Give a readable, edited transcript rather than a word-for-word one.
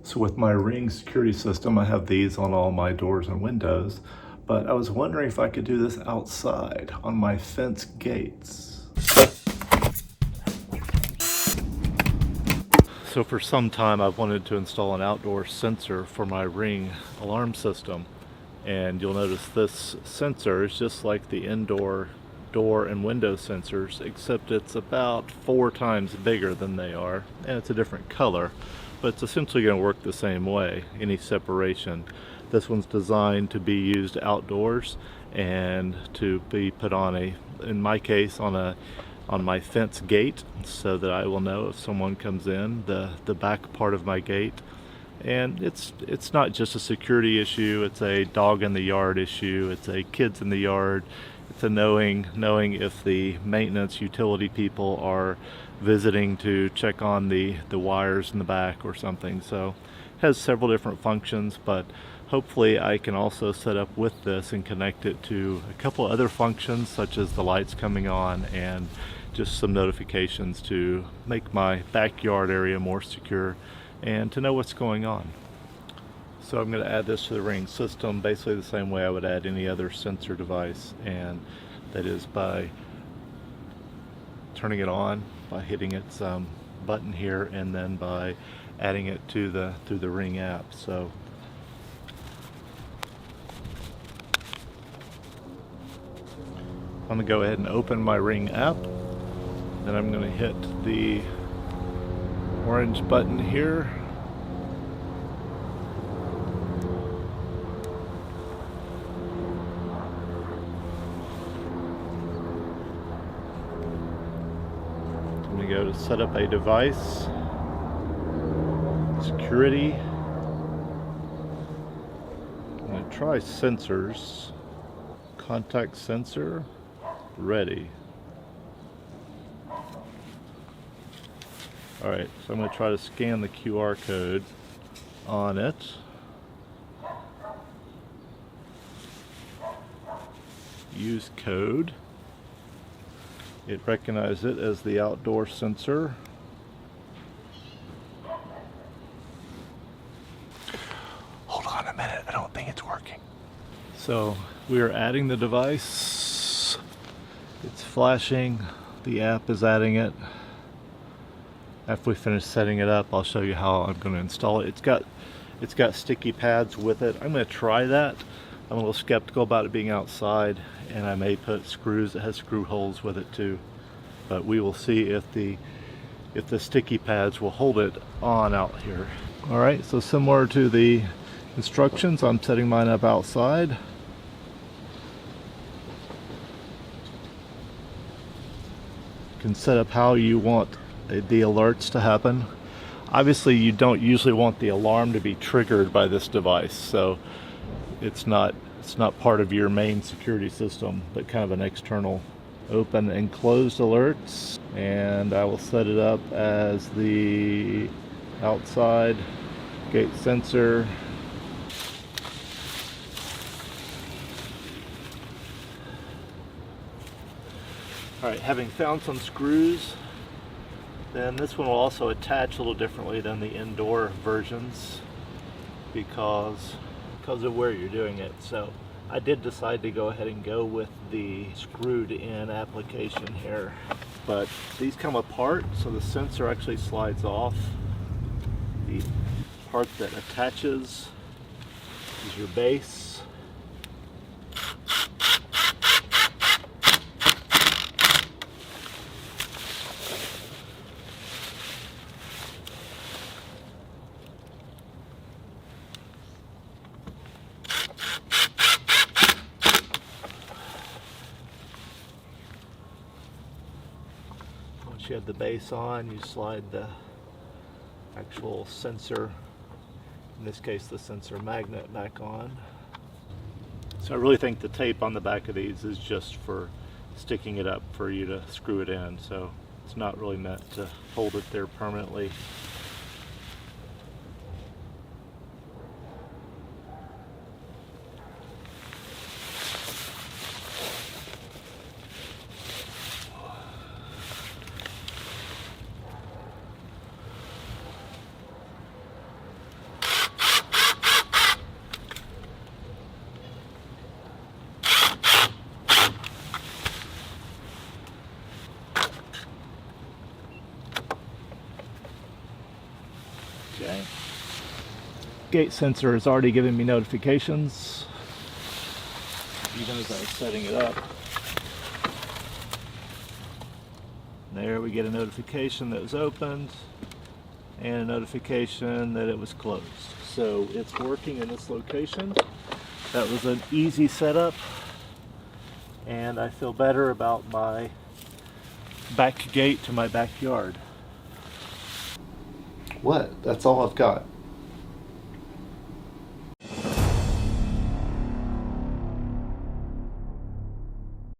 So with my Ring security system, I have these on all my doors and windows, but I was wondering if I could do this outside on my fence gates. So for some time I've wanted to install an outdoor sensor for my Ring alarm system, and you'll notice this sensor is just like the indoor door and window sensors, except it's about 4 times bigger than they are, and it's a different color, but it's essentially going to work the same way. Any separation, this one's designed to be used outdoors and to be put on in my case, on my fence gate, so that I will know if someone comes in the back part of my gate. And it's not just a security issue, it's a dog in the yard issue, it's a kids in the yard, it's a knowing if the maintenance utility people are visiting to check on the wires in the back or something. So it has several different functions, but hopefully I can also set up with this and connect it to a couple other functions, such as the lights coming on and just some notifications to make my backyard area more secure and to know what's going on. So I'm going to add this to the Ring system basically the same way I would add any other sensor device, and that is by turning it on, by hitting its button here, and then by adding it to through the Ring app. So I'm going to go ahead and open my Ring app, then I'm going to hit the orange button here. I'm going to go to set up a device, security. I'm going to try sensors, contact sensor, ready. Alright, so I'm going to try to scan the QR code on it. Use code. It recognized it as the outdoor sensor. Hold on a minute, I don't think it's working. So we are adding the device. It's flashing. The app is adding it. After we finish setting it up, I'll show you how I'm going to install it. It's got sticky pads with it. I'm going to try that. I'm a little skeptical about it being outside, and I may put screws. It has screw holes with it too, but we will see if the sticky pads will hold it on out here. All right, so similar to the instructions, I'm setting mine up outside. You can set up how you want the alerts to happen. Obviously you don't usually want the alarm to be triggered by this device, so it's not part of your main security system, but kind of an external open and closed alerts. And I will set it up as the outside gate sensor. Alright, having found some screws, then this one will also attach a little differently than the indoor versions because of where you're doing it. So I did decide to go ahead and go with the screwed in application here. But these come apart, so the sensor actually slides off. The part that attaches is your base. Once you have the base on, you slide the actual sensor, in this case the sensor magnet, back on. So I really think the tape on the back of these is just for sticking it up for you to screw it in, so it's not really meant to hold it there permanently. Okay. Gate sensor is already giving me notifications, even as I was setting it up. There we get a notification that it was opened and a notification that it was closed. So it's working in this location. That was an easy setup, and I feel better about my back gate to my backyard. What? That's all I've got.